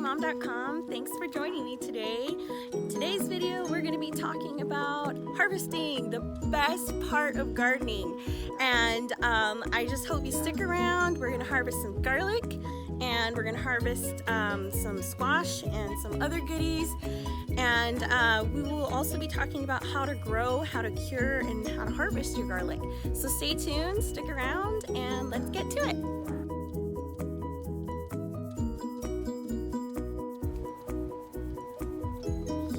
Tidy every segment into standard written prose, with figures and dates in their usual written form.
gardenmom.com. Thanks for joining me today. In today's video, we're going to be talking about harvesting, the best part of gardening. And I just hope you stick around. We're going to harvest some garlic, and we're going to harvest some squash and some other goodies. And we will also be talking about how to grow, how to cure, and how to harvest your garlic. So stay tuned, stick around, and let's get to it.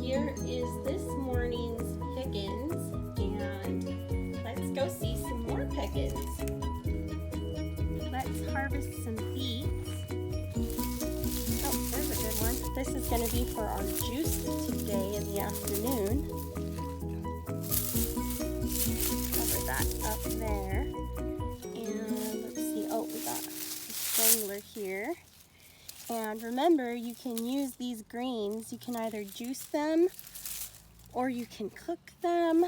Here is this morning's pickings, and let's go see some more pickings. Let's harvest some beets. Oh, there's a good one. This is going to be for our juice today in the afternoon. Cover that up there. And let's see, oh, we got a strangler here. And remember, you can use these greens. You can either juice them, or you can cook them,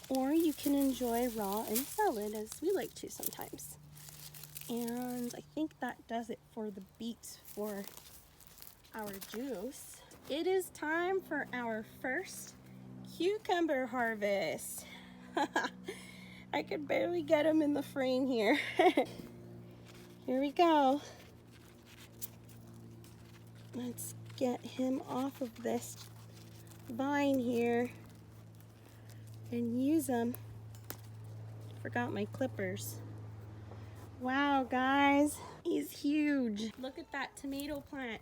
or you can enjoy raw in a salad, as we like to sometimes. And I think that does it for the beets for our juice. It is time for our first cucumber harvest. I could barely get them in the frame here. Here we go. Let's get him off of this vine here and use them. Forgot my clippers. Wow, guys, he's huge. Look at that tomato plant.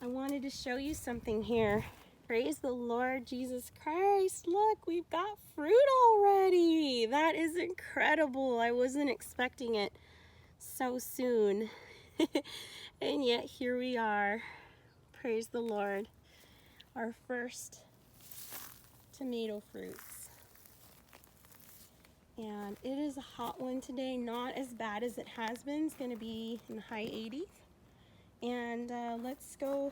I wanted to show you something here. Praise the Lord Jesus Christ. Look, we've got fruit already. That is incredible. I wasn't expecting it so soon. And yet here we are. Praise the Lord. Our first tomato fruits. And it is a hot one today, not as bad as it has been. It's going to be in the high 80s. And let's show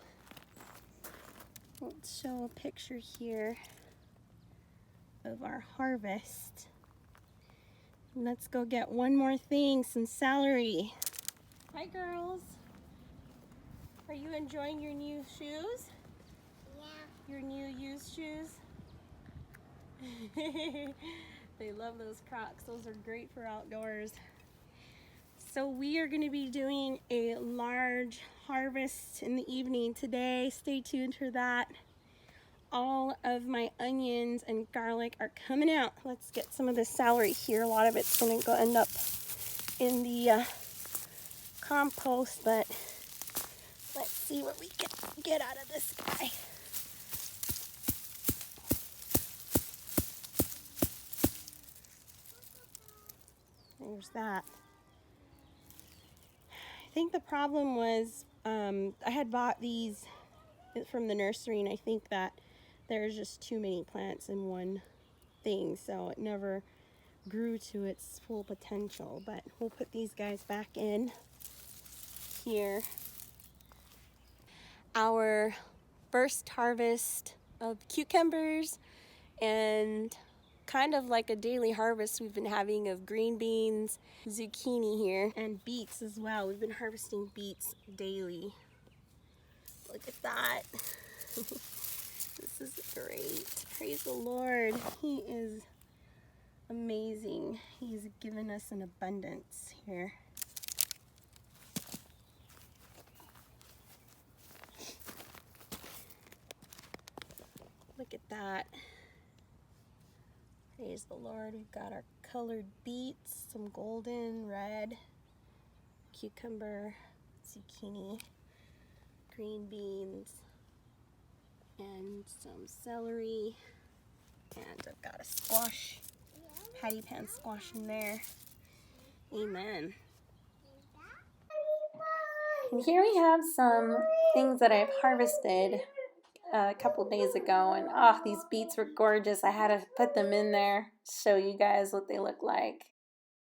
a picture here of our harvest. And let's go get one more thing, some celery. Hi, girls. Are you enjoying your new shoes? Yeah. Your new used shoes? They love those Crocs. Those are great for outdoors. So we are going to be doing a large harvest in the evening today. Stay tuned for that. All of my onions and garlic are coming out. Let's get some of this celery here. A lot of it's going to go end up in the compost, but let's see what we can get out of this guy. There's that. I think the problem was I had bought these from the nursery, and I think that there's just too many plants in one thing, so it never grew to its full potential. But we'll put these guys back in here. Our first harvest of cucumbers, and kind of like a daily harvest we've been having of green beans, zucchini here, and beets as well. We've been harvesting beets daily. Look at that. This is great. Praise the Lord. He is amazing. He's given us an abundance here. Look at that. Praise the Lord. We've got our colored beets, some golden, red, cucumber, zucchini, green beans, and some celery. And I've got a squash, patty pan squash in there. Amen. And here we have some things that I've harvested a couple days ago, and oh, these beets were gorgeous. I had to put them in there, show you guys what they look like.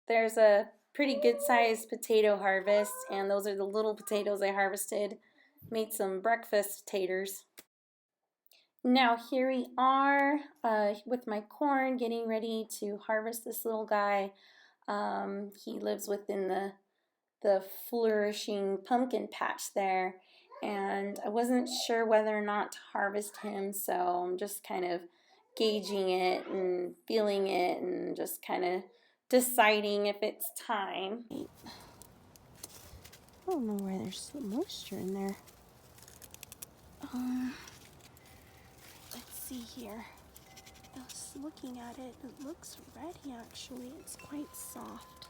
There's a pretty good sized potato harvest, and those are the little potatoes I harvested. Made some breakfast taters. Now here we are with my corn, getting ready to harvest this little guy. He lives within the flourishing pumpkin patch there, and I wasn't sure whether or not to harvest him, so I'm just kind of gauging it and feeling it and just kind of deciding if it's time. I don't know why there's some moisture in there. Let's see here. I was looking at it. It looks ready, actually. It's quite soft.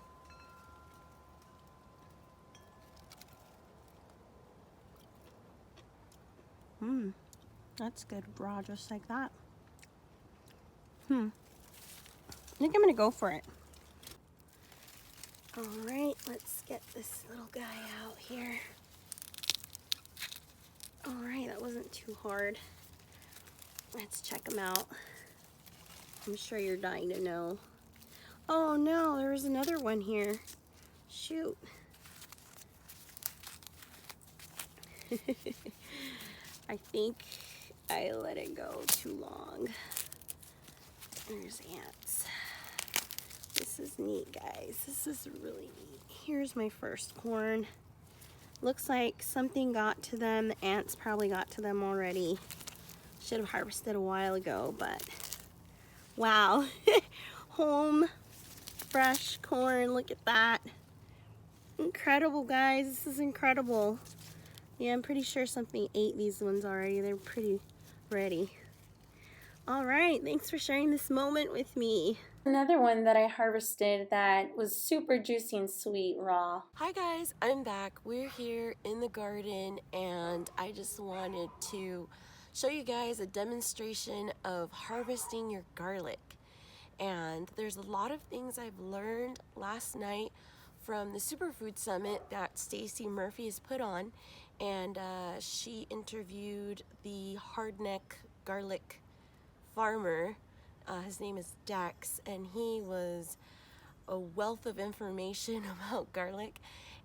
That's good raw, just like that. I think I'm gonna go for it. All right, let's get this little guy out here. All right, that wasn't too hard. Let's check him out. I'm sure you're dying to know. Oh no, there was another one here. Shoot. I think I let it go too long. There's ants. This is neat, guys. This is really neat. Here's my first corn. Looks like something got to them. The ants probably got to them already. Should have harvested a while ago, but wow. Home fresh corn, look at that. Incredible, guys. This is incredible. Yeah, I'm pretty sure something ate these ones already. They're pretty ready. All right, thanks for sharing this moment with me. Another one that I harvested that was super juicy and sweet raw. Hi guys, I'm back. We're here in the garden and I just wanted to show you guys a demonstration of harvesting your garlic. And there's a lot of things I've learned last night from the Superfood Summit that Stacy Murphy has put on, and she interviewed the hardneck garlic farmer. His name is Dax, and he was a wealth of information about garlic,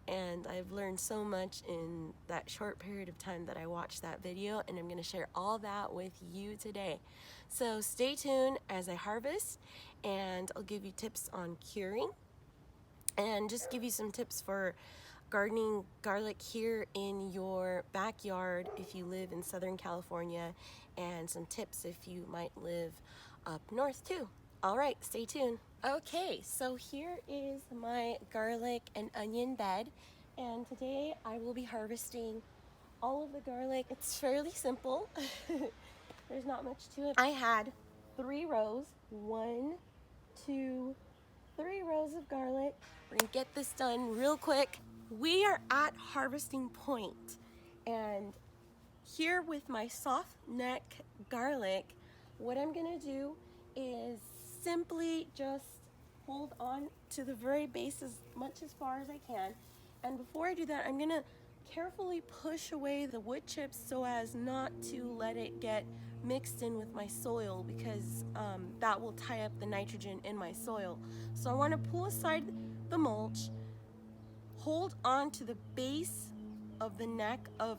and I've learned so much in that short period of time that I watched that video, and I'm going to share all that with you today. So stay tuned as I harvest, and I'll give you tips on curing and just give you some tips for gardening garlic here in your backyard if you live in Southern California, and some tips if you might live up north too. All right, stay tuned. Okay, so here is my garlic and onion bed, and today I will be harvesting all of the garlic. It's fairly simple. There's not much to it. I had 3 rows, 1, 2, 3 rows of garlic. We're gonna get this done real quick. We are at harvesting point, and here with my soft neck garlic, what I'm gonna do is simply just hold on to the very base as much as far as I can. And before I do that, I'm gonna carefully push away the wood chips so as not to let it get mixed in with my soil, because that will tie up the nitrogen in my soil. So I wanna pull aside the mulch, hold on to the base of the neck of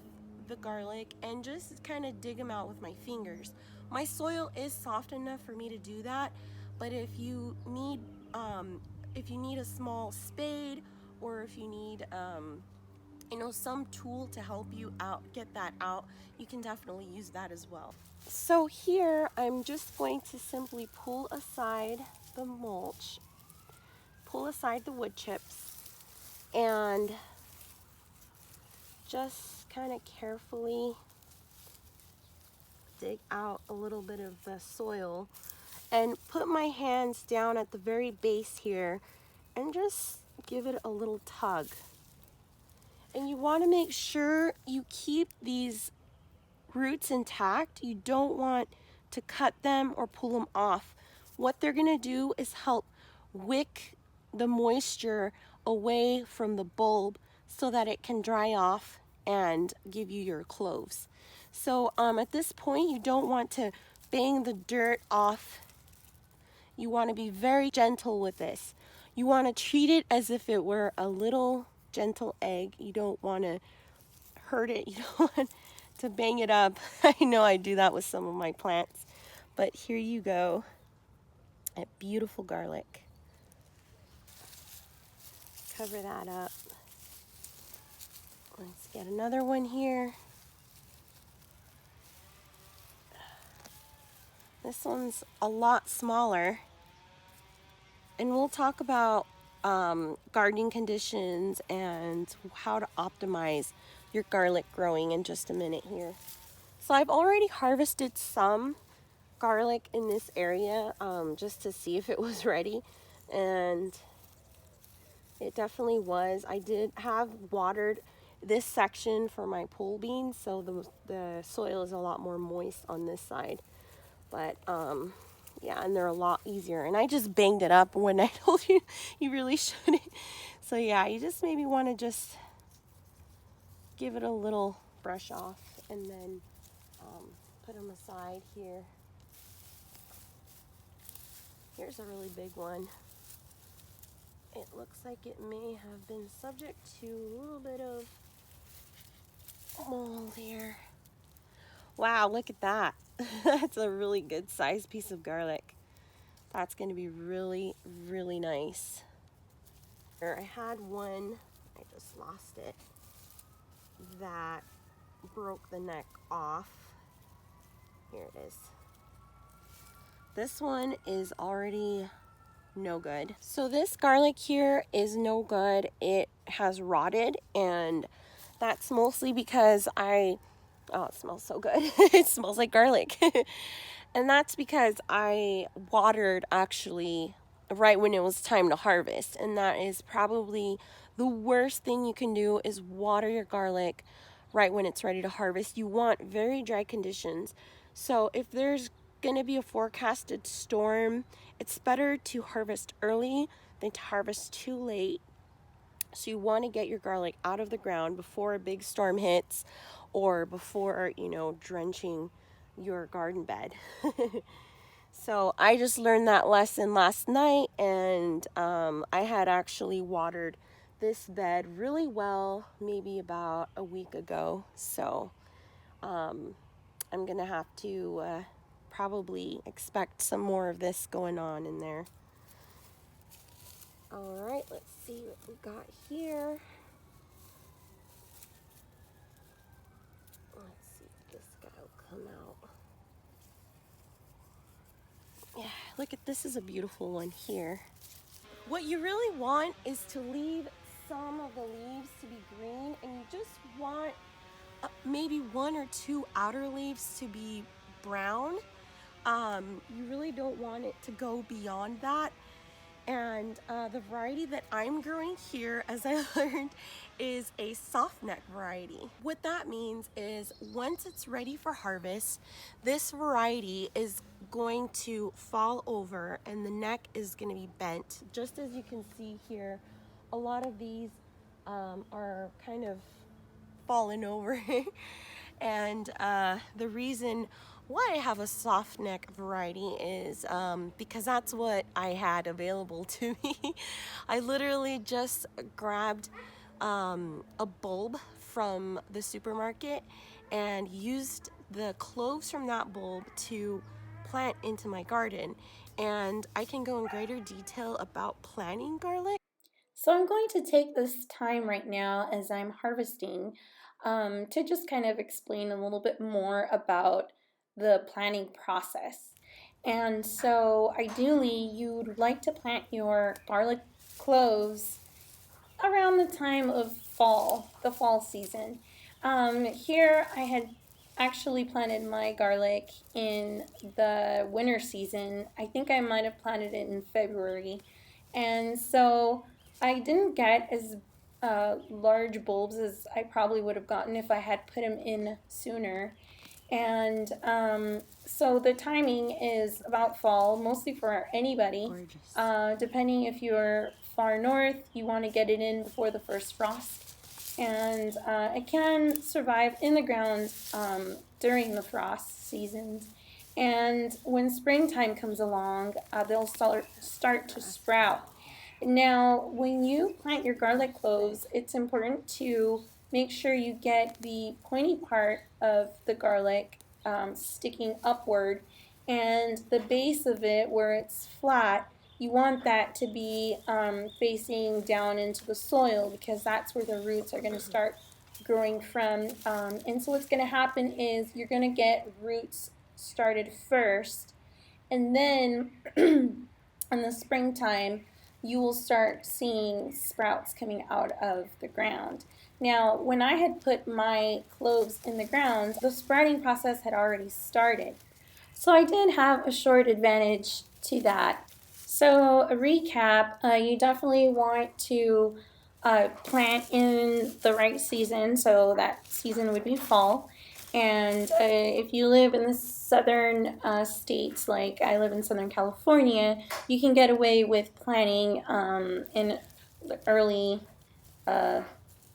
the garlic, and just kind of dig them out with my fingers. My soil is soft enough for me to do that, but if you need a small spade, or if you need some tool to help you out, get that out, you can definitely use that as well. So here I'm just going to simply pull aside the mulch, pull aside the wood chips, and just kind of carefully dig out a little bit of the soil and put my hands down at the very base here and just give it a little tug. And you want to make sure you keep these roots intact. You don't want to cut them or pull them off. What they're going to do is help wick the moisture away from the bulb so that it can dry off and give you your cloves. So at this point, you don't want to bang the dirt off. You want to be very gentle with this. You want to treat it as if it were a little gentle egg. You don't want to hurt it. You don't want to bang it up. I know I do that with some of my plants, but here you go. That beautiful garlic. Cover that up. Let's get another one here. This one's a lot smaller. And we'll talk about gardening conditions and how to optimize your garlic growing in just a minute here. So I've already harvested some garlic in this area just to see if it was ready, and it definitely was. I did have watered this section for my pole beans, so the soil is a lot more moist on this side. But yeah, and they're a lot easier. And I just banged it up when I told you you really shouldn't. So yeah, you just maybe want to just give it a little brush off and then put them aside here. Here's a really big one. It looks like it may have been subject to a little bit of mold here. Wow, look at that. That's a really good sized piece of garlic. That's going to be really, really nice. I had one, I just lost it, that broke the neck off. Here it is. This one is already no good. So this garlic here is no good. It has rotted, and that's mostly because oh, it smells so good. It smells like garlic. And that's because I watered actually right when it was time to harvest. And that is probably the worst thing you can do, is water your garlic right when it's ready to harvest. You want very dry conditions. So if there's going to be a forecasted storm, it's better to harvest early than to harvest too late. So you want to get your garlic out of the ground before a big storm hits, or before, drenching your garden bed. So I just learned that lesson last night, and I had actually watered this bed really well maybe about a week ago. So I'm going to have to probably expect some more of this going on in there. All right, let's see what we got here. Let's see if this guy will come out. Yeah, look at this, is a beautiful one here. What you really want is to leave some of the leaves to be green, and you just want maybe one or two outer leaves to be brown. You really don't want it to go beyond that. And the variety that I'm growing here, as I learned, is a soft neck variety. What that means is once it's ready for harvest, this variety is going to fall over and the neck is going to be bent. Just as you can see here, a lot of these are kind of fallen over. And the reason why I have a soft neck variety is because that's what I had available to me. I literally just grabbed a bulb from the supermarket and used the cloves from that bulb to plant into my garden. And I can go in greater detail about planting garlic. So I'm going to take this time right now as I'm harvesting to just kind of explain a little bit more about the planting process. And so ideally you'd like to plant your garlic cloves around the time of fall, the fall season. Here I had actually planted my garlic in the winter season. I think I might have planted it in February. And so I didn't get as large bulbs as I probably would have gotten if I had put them in sooner. And so the timing is about fall, mostly for anybody. Depending if you're far north, you want to get it in before the first frost. And it can survive in the ground during the frost seasons. And when springtime comes along, they'll start to sprout. Now, when you plant your garlic cloves, it's important to make sure you get the pointy part of the garlic sticking upward, and the base of it, where it's flat, you want that to be facing down into the soil, because that's where the roots are going to start growing from. And so what's going to happen is you're going to get roots started first, And then in the springtime, you will start seeing sprouts coming out of the ground. Now, when I had put my cloves in the ground, the sprouting process had already started. So I did have a short advantage to that. So a recap, you definitely want to plant in the right season. So that season would be fall. And if you live in the southern states, like I live in Southern California, you can get away with planting in the early uh,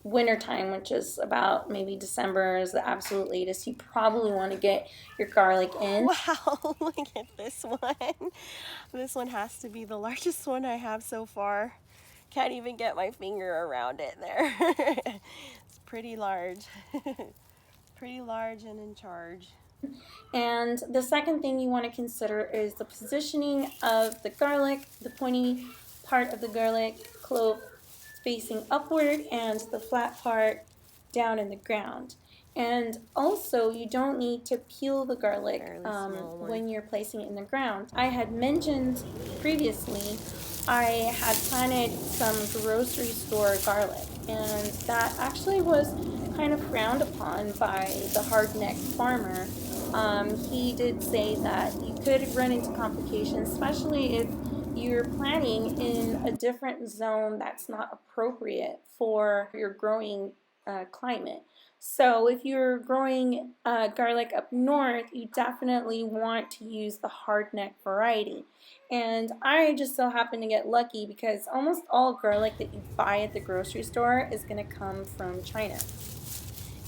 winter time, which is about maybe December is the absolute latest. You probably want to get your garlic in. Wow, look at this one. This one has to be the largest one I have so far. Can't even get my finger around it there. It's pretty large. Pretty large and in charge. And the second thing you want to consider is the positioning of the garlic, the pointy part of the garlic clove facing upward and the flat part down in the ground. And also, you don't need to peel the garlic when you're placing it in the ground. I had mentioned previously I had planted some grocery store garlic, and that actually was kind of frowned upon by the hard-necked farmer. He did say that you could run into complications, especially if you're planting in a different zone that's not appropriate for your growing climate. So if you're growing garlic up north, you definitely want to use the hardneck variety. And I just so happen to get lucky because almost all garlic that you buy at the grocery store is going to come from China.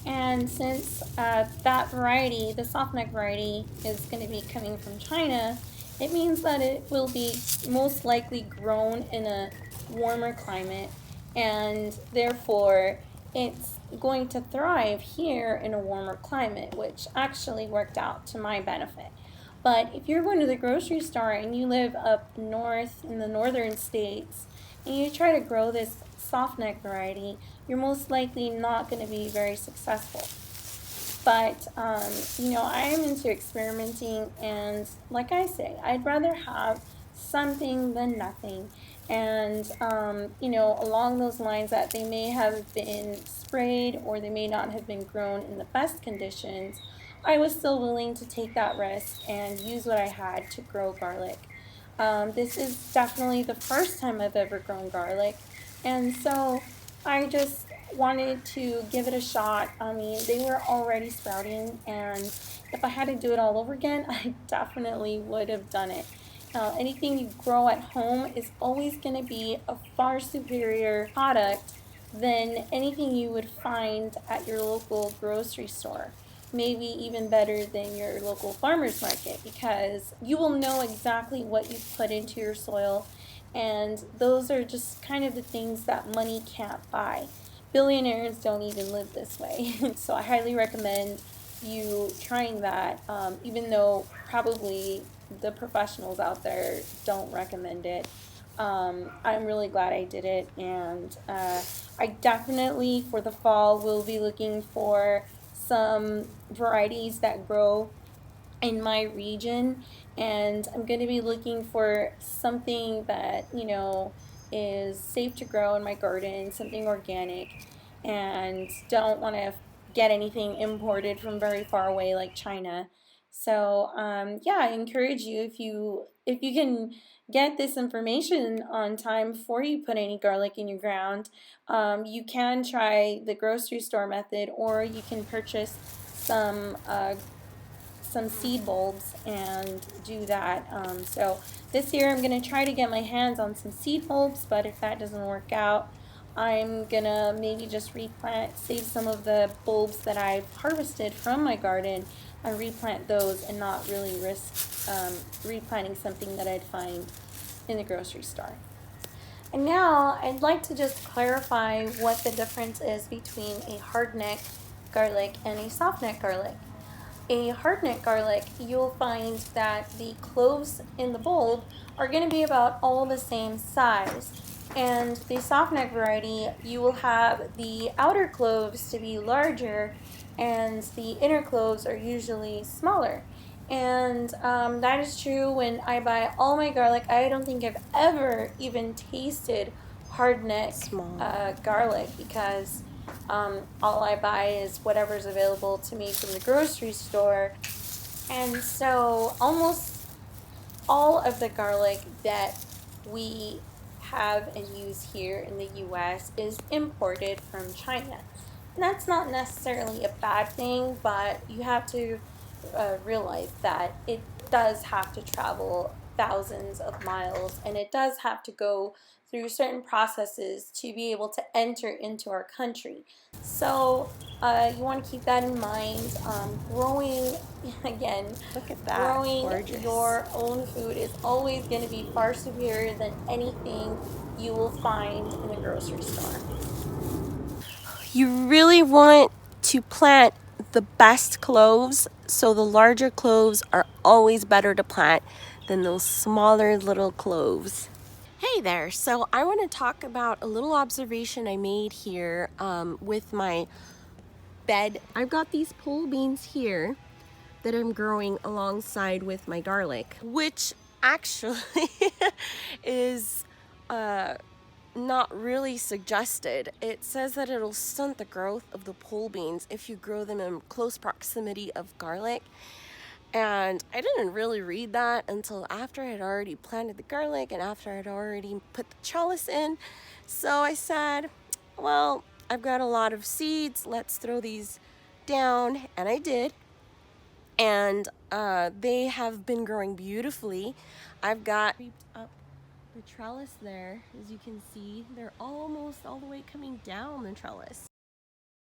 And since that variety, the softneck variety, is going to be coming from China, it means that it will be most likely grown in a warmer climate, and therefore it's going to thrive here in a warmer climate, which actually worked out to my benefit. But if you're going to the grocery store and you live up north in the northern states and you try to grow this softneck variety, you're most likely not going to be very successful. But, I'm into experimenting, and like I say, I'd rather have something than nothing. And, along those lines, that they may have been sprayed or they may not have been grown in the best conditions, I was still willing to take that risk and use what I had to grow garlic. This is definitely the first time I've ever grown garlic, and so I just wanted to give it a shot. I mean, they were already sprouting, and if I had to do it all over again, I definitely would have done it. Anything you grow at home is always going to be a far superior product than anything you would find at your local grocery store. Maybe even better than your local farmer's market, because you will know exactly what you put into your soil, and those are just kind of the things that money can't buy. Billionaires don't even live this way. So I highly recommend you trying that, even though probably the professionals out there don't recommend it. I'm really glad I did it, and I definitely for the fall will be looking for some varieties that grow in my region, and I'm going to be looking for something that is safe to grow in my garden, something organic, and don't want to get anything imported from very far away like China. So yeah, I encourage you, if you can get this information on time before you put any garlic in your ground, you can try the grocery store method, or you can purchase some seed bulbs and do that. So this year I'm going to try to get my hands on some seed bulbs, but if that doesn't work out, I'm going to maybe just replant, save some of the bulbs that I've harvested from my garden and replant those, and not really risk replanting something that I'd find in the grocery store. And now I'd like to just clarify what the difference is between a hardneck garlic and a softneck garlic. A hardneck garlic, you'll find that the cloves in the bulb are going to be about all the same size. And the softneck variety, you will have the outer cloves to be larger, and the inner cloves are usually smaller. And that is true when I buy all my garlic. I don't think I've ever even tasted hardneck Small. garlic because all I buy is whatever's available to me from the grocery store. And so almost all of the garlic that we have and use here in the US is imported from China. And that's not necessarily a bad thing, but you have to realize that it does have to travel thousands of miles and it does have to go through certain processes to be able to enter into our country. So you want to keep that in mind. Growing, again, Look at that. growing Gorgeous. your own food is always going to be far superior than anything you will find in the grocery store. You really want to plant the best cloves, so the larger cloves are always better to plant than those smaller little cloves. Hey there, so I want to talk about a little observation I made here with my bed. I've got these pole beans here that I'm growing alongside with my garlic, which actually is not really suggested. It says that it'll stunt the growth of the pole beans if you grow them in close proximity of garlic. And I didn't really read that until after I had already planted the garlic and after I'd already put the trellis in. So I said, well, I've got a lot of seeds, let's throw these down. And I did. And they have been growing beautifully. I've got up the trellis there, as you can see, they're almost all the way coming down the trellis.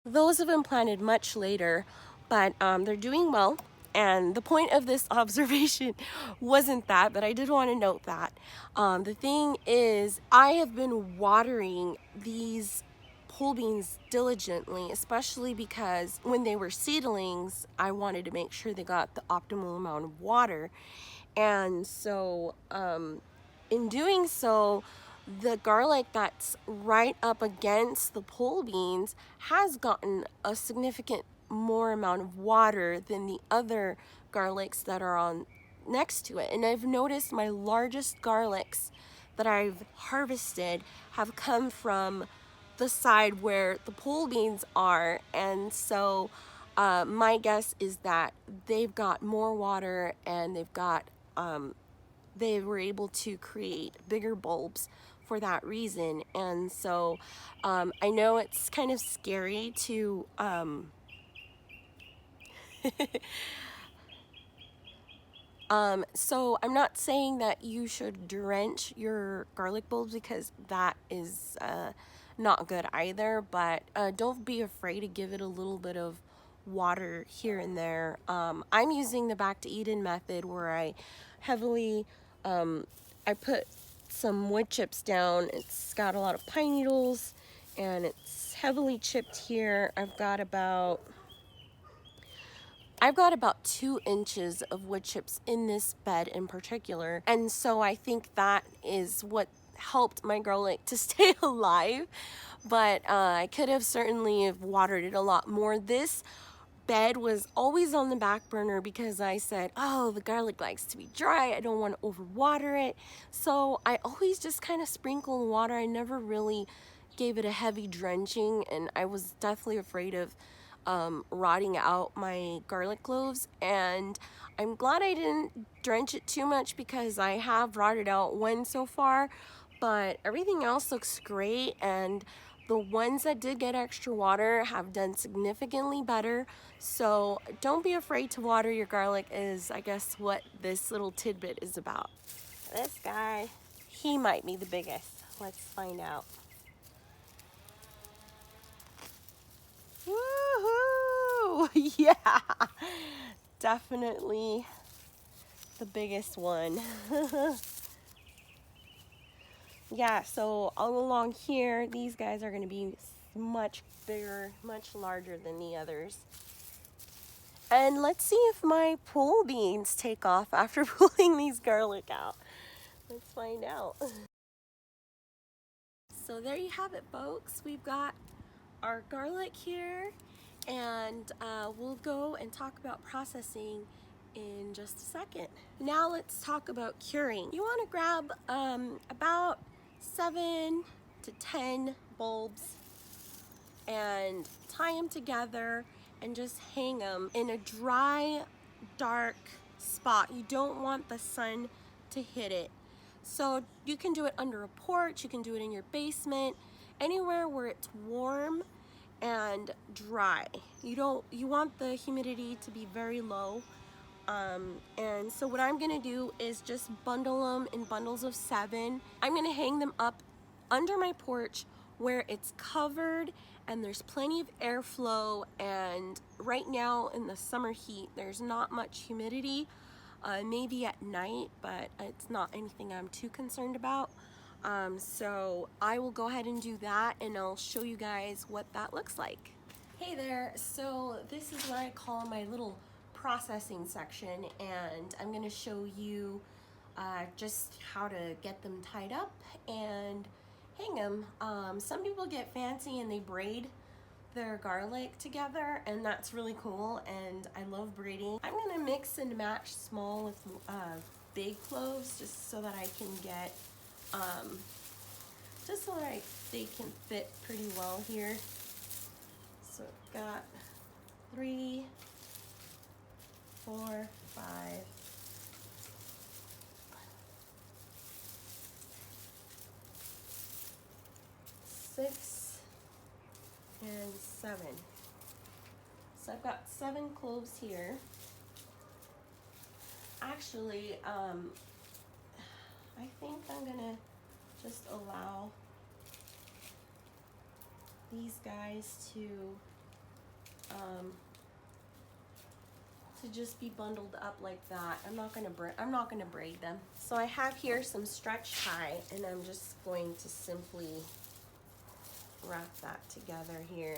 Those have been planted much later, but they're doing well. And the point of this observation wasn't that, but I did want to note that. The thing is, I have been watering these pole beans diligently, especially because when they were seedlings, I wanted to make sure they got the optimal amount of water. And so, in doing so, the garlic that's right up against the pole beans has gotten a significant more amount of water than the other garlics that are on next to it. And I've noticed my largest garlics that I've harvested have come from the side where the pole beans are. And so my guess is that they've got more water and they've got they were able to create bigger bulbs for that reason. And so I know it's kind of scary to so I'm not saying that you should drench your garlic bulbs because that is not good either, but don't be afraid to give it a little bit of water here and there. I'm using the back to Eden method where I heavily, I put some wood chips down. It's got a lot of pine needles and it's heavily chipped here. I've got about 2 inches of wood chips in this bed in particular. And so I think that is what helped my garlic to stay alive. But I could have certainly have watered it a lot more. This bed was always on the back burner because I said, oh, the garlic likes to be dry. I don't want to overwater it. So I always just kind of sprinkled water. I never really gave it a heavy drenching, and I was deathly afraid of rotting out my garlic cloves. And I'm glad I didn't drench it too much because I have rotted out one so far, but everything else looks great. And the ones that did get extra water have done significantly better. So don't be afraid to water your garlic is, I guess, what this little tidbit is about. This guy, he might be the biggest. Let's find out. Woohoo! Yeah, definitely the biggest one. Yeah, so all along here, these guys are going to be much bigger, much larger than the others. And let's see if my pole beans take off after pulling these garlic out. Let's find out. So there you have it, folks. We've got our garlic here, and we'll go and talk about processing in just a second. Now let's talk about curing. You want to grab about 7 to 10 bulbs and tie them together and just hang them in a dry, dark spot. You don't want the sun to hit it. So you can do it under a porch, you can do it in your basement, anywhere where it's warm and dry. You want the humidity to be very low. And so what I'm gonna do is just bundle them in bundles of 7. I'm gonna hang them up under my porch where it's covered and there's plenty of airflow, and right now in the summer heat there's not much humidity, maybe at night, but it's not anything I'm too concerned about. So I will go ahead and do that, and I'll show you guys what that looks like. Hey there, so this is what I call my little processing section, and I'm going to show you just how to get them tied up and hang them. Some people get fancy and they braid their garlic together, and that's really cool, and I love braiding. I'm going to mix and match small with big cloves just so that I can get just so that they can fit pretty well here. So I've got 3, 4, 5, 6, and 7. So I've got 7 cloves here. Actually, I think I'm gonna just allow these guys to just be bundled up like that. I'm not gonna braid them. So I have here some stretch tie, and I'm just going to simply wrap that together here.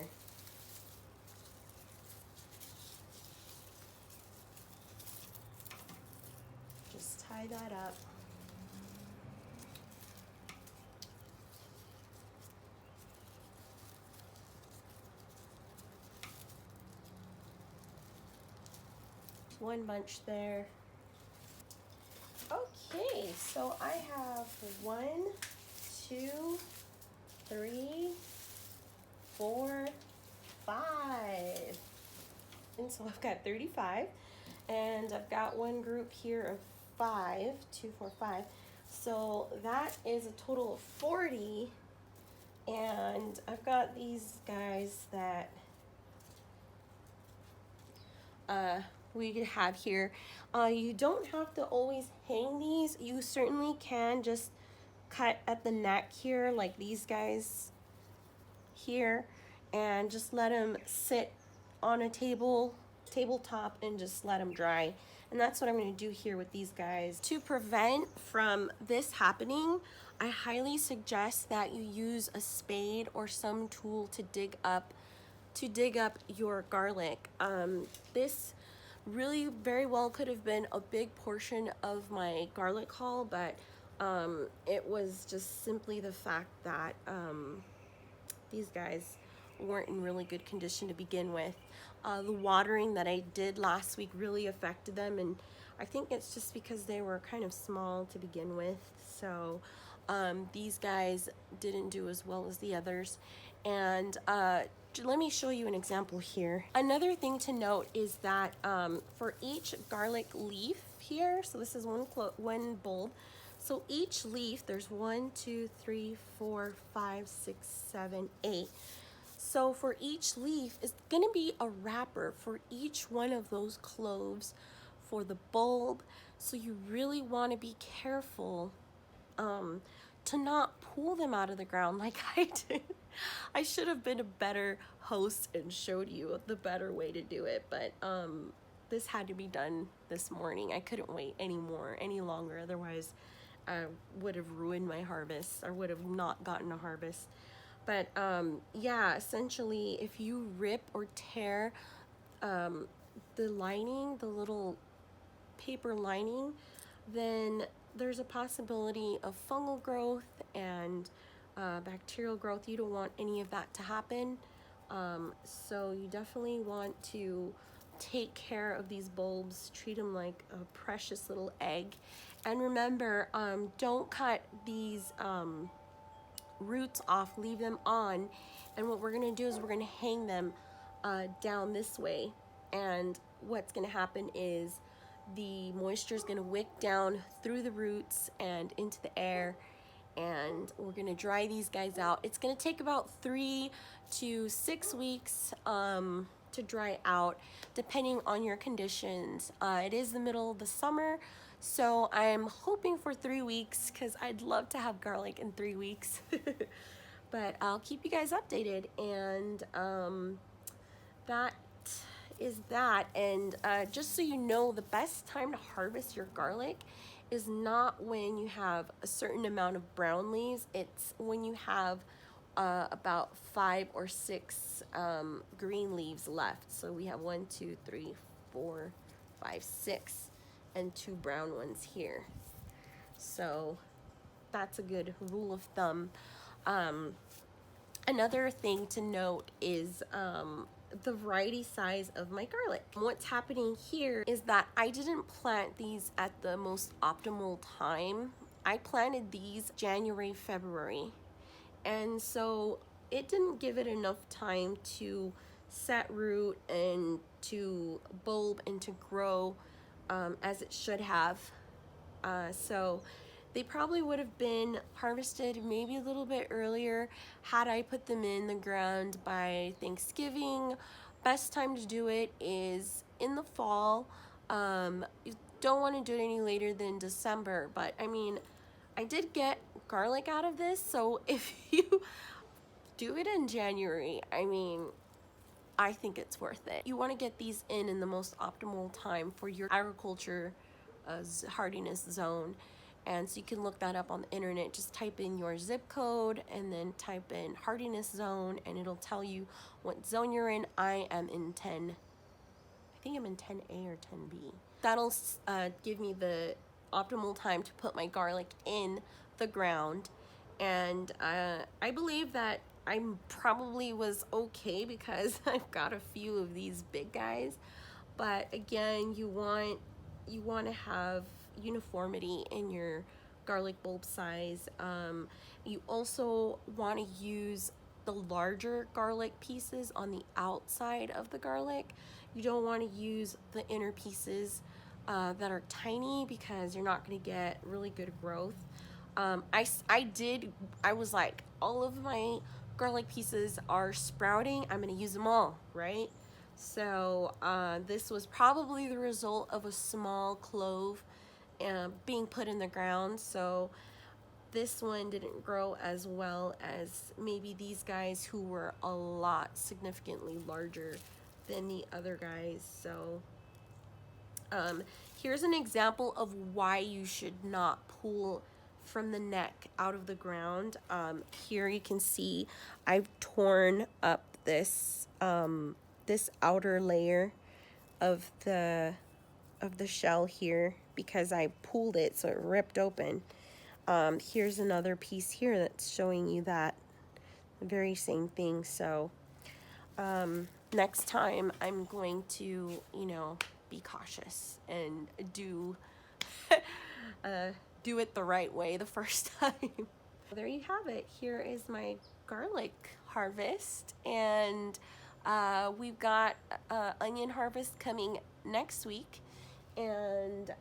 Just tie that up. One bunch there. Okay, so I have 1, 2, 3, 4, 5. And so I've got 35, and I've got one group here of 5, 2, 4, 5. So that is a total of 40, and I've got these guys that we could have here. You don't have to always hang these. You certainly can just cut at the neck here, like these guys here, and just let them sit on a tabletop and just let them dry. And that's what I'm going to do here with these guys. To prevent from this happening, I highly suggest that you use a spade or some tool to dig up your garlic. This really very well could have been a big portion of my garlic haul, but it was just simply the fact that these guys weren't in really good condition to begin with. The watering that I did last week really affected them, and I think it's just because they were kind of small to begin with. So these guys didn't do as well as the others. And let me show you an example here. Another thing to note is that for each garlic leaf here, so this is one bulb, so each leaf, there's 1, 2, 3, 4, 5, 6, 7, 8. So for each leaf, it's going to be a wrapper for each one of those cloves for the bulb. So you really want to be careful to not pull them out of the ground like I did. I should have been a better host and showed you the better way to do it, but this had to be done this morning. I couldn't wait any longer, otherwise I would have ruined my harvest, or would have not gotten a harvest. But yeah, essentially if you rip or tear the lining, the little paper lining, then there's a possibility of fungal growth and bacterial growth. You don't want any of that to happen. So you definitely want to take care of these bulbs, treat them like a precious little egg. And remember, don't cut these roots off, leave them on. And what we're gonna do is we're gonna hang them down this way. And what's gonna happen is the moisture is gonna wick down through the roots and into the air, and we're gonna dry these guys out. It's gonna take about 3 to 6 weeks to dry out, depending on your conditions. It is the middle of the summer, so I'm hoping for 3 weeks because I'd love to have garlic in 3 weeks. But I'll keep you guys updated, and that is that. And just so you know, the best time to harvest your garlic is not when you have a certain amount of brown leaves. It's when you have about 5 or 6 green leaves left. So we have 1, 2, 3, 4, 5, 6, and 2 brown ones here. So that's a good rule of thumb. Another thing to note is the variety size of my garlic. What's happening here is that I didn't plant these at the most optimal time. I planted these January, February, and so it didn't give it enough time to set root and to bulb and to grow as it should have. So they probably would have been harvested maybe a little bit earlier had I put them in the ground by Thanksgiving. Best time to do it is in the fall. You don't want to do it any later than December, but I mean, I did get garlic out of this, so if you do it in January, I mean, I think it's worth it. You want to get these in the most optimal time for your agriculture hardiness zone. And so you can look that up on the internet. Just type in your zip code and then type in hardiness zone, and it'll tell you what zone you're in. I am in 10, I think I'm in 10A or 10B. That'll give me the optimal time to put my garlic in the ground. And I believe that I probably was okay because I've got a few of these big guys. But again, you want to have uniformity in your garlic bulb size. You also want to use the larger garlic pieces on the outside of the garlic. You don't want to use the inner pieces that are tiny because you're not going to get really good growth. I was like, all of my garlic pieces are sprouting, I'm going to use them all, right? So this was probably the result of a small clove being put in the ground. So this one didn't grow as well as maybe these guys who were a lot significantly larger than the other guys. So here's an example of why you should not pull from the neck out of the ground. Here you can see I've torn up this this outer layer of the shell here because I pulled it, so it ripped open. Here's another piece here that's showing you that very same thing. So next time I'm going to, be cautious and do do it the right way the first time. There you have it. Here is my garlic harvest, and we've got onion harvest coming next week. And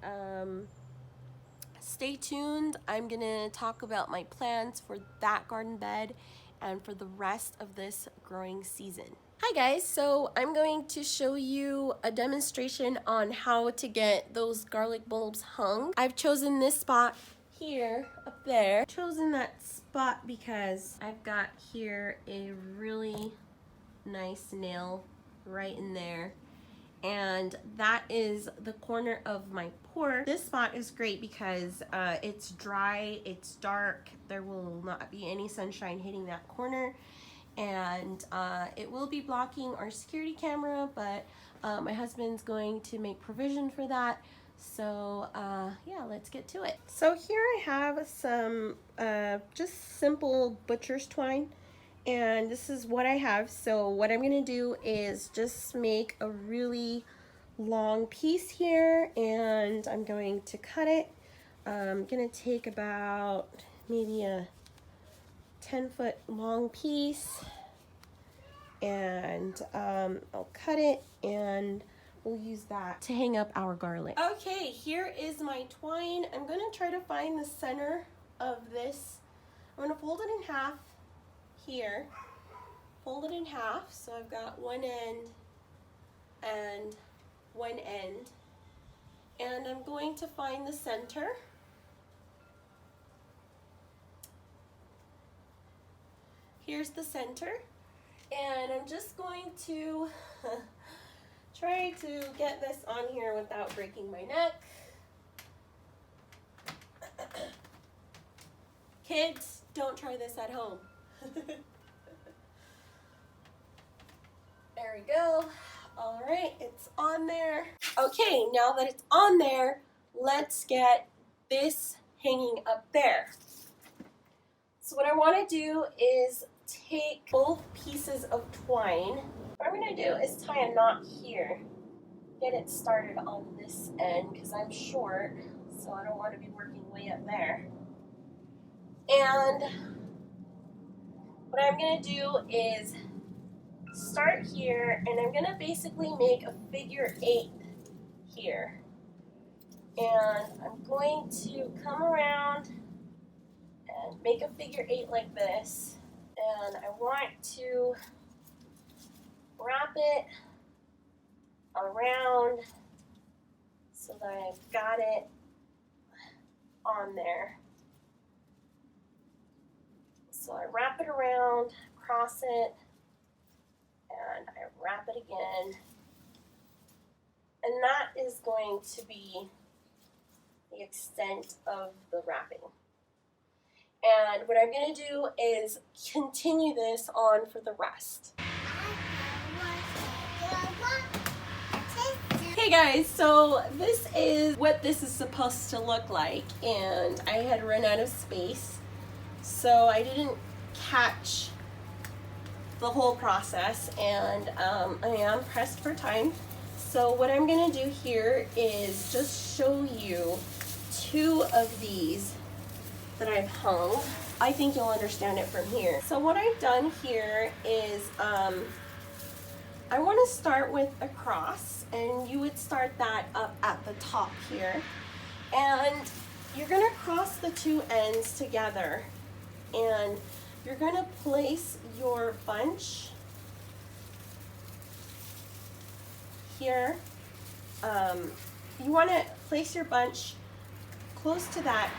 stay tuned. I'm gonna talk about my plans for that garden bed and for the rest of this growing season. Hi guys, so I'm going to show you a demonstration on how to get those garlic bulbs hung. I've chosen this spot here, up there. I've chosen that spot because I've got here a really nice nail right in there, and that is the corner of my porch. This spot is great because it's dry, it's dark, there will not be any sunshine hitting that corner, and it will be blocking our security camera, but my husband's going to make provision for that. So yeah, let's get to it. So here I have some just simple butcher's twine, and this is what I have. So what I'm gonna do is just make a really long piece here, and I'm going to cut it. I'm gonna take about maybe a 10-foot long piece, and I'll cut it and we'll use that to hang up our garlic. Okay, here is my twine. I'm gonna try to find the center of this. I'm gonna fold it in half here. Fold it in half, so I've got one end and one end. And I'm going to find the center. Here's the center. And I'm just going to try to get this on here without breaking my neck. Kids, don't try this at home. There we go. All right, it's on there. Okay, now that it's on there, let's get this hanging up there. So what I want to do is take both pieces of twine. What I'm going to do is tie a knot here. Get it started on this end because I'm short, so I don't want to be working way up there. And what I'm going to do is start here, and I'm going to basically make a figure 8 here. And I'm going to come around and make a figure 8 like this. And I want to wrap it around so that I've got it on there. So I wrap it around, cross it, and I wrap it again. And that is going to be the extent of the wrapping. And what I'm going to do is continue this on for the rest. Hey guys, so this is what this is supposed to look like, and I had run out of space, so I didn't catch the whole process, and I am pressed for time. So what I'm going to do here is just show you 2 of these that I've hung. I think you'll understand it from here. So what I've done here is I want to start with a cross, and you would start that up at the top here, and you're going to cross the 2 ends together, and you're going to place your bunch here. You want to place your bunch close to that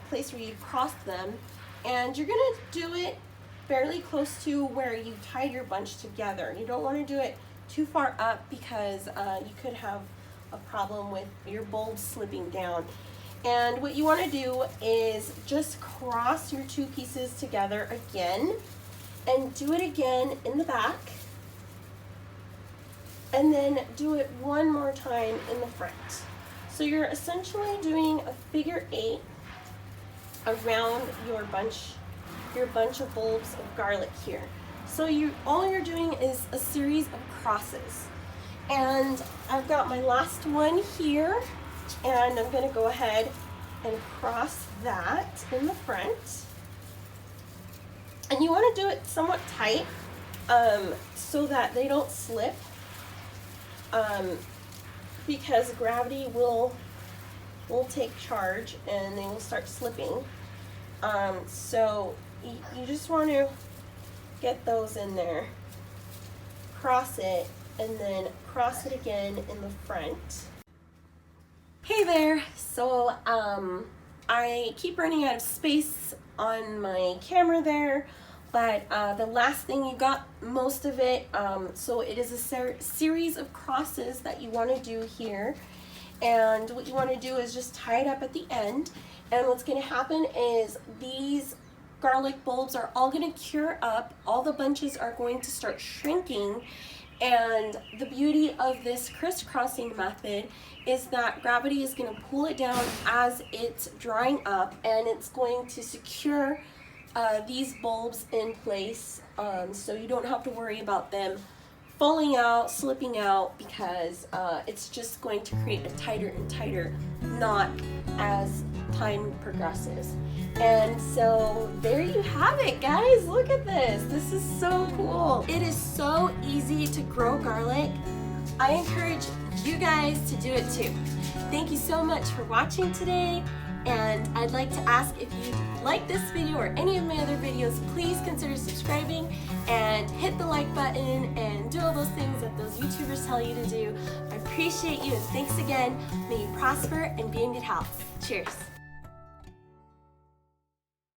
place where you crossed them, and you're going to do it fairly close to where you tied your bunch together. You don't want to do it too far up because you could have a problem with your bulbs slipping down. And what you want to do is just cross your 2 pieces together again, and do it again in the back, and then do it one more time in the front. So you're essentially doing a figure 8 around your bunch of bulbs of garlic here. So all you're doing is a series of crosses. And I've got my last one here, and I'm going to go ahead and cross that in the front. And you want to do it somewhat tight so that they don't slip, because gravity will take charge and they will start slipping. So you just want to get those in there, cross it, and then cross it again in the front. Hey there, so I keep running out of space on my camera there, but the last thing, you got most of it. So it is a series of crosses that you want to do here, and what you want to do is just tie it up at the end. And what's going to happen is these garlic bulbs are all going to cure up, all the bunches are going to start shrinking, and the beauty of this crisscrossing method is that gravity is going to pull it down as it's drying up, and it's going to secure these bulbs in place, so you don't have to worry about them falling out, slipping out, because it's just going to create a tighter and tighter knot as time progresses. And so there you have it, guys. Look at this. This is so cool. It is so easy to grow garlic. I encourage you guys to do it too. Thank you so much for watching today. And I'd like to ask, if you like this video or any of my other videos, please consider subscribing and hit the like button and do all those things that those YouTubers tell you to do. I appreciate you, and thanks again. May you prosper and be in good health. Cheers.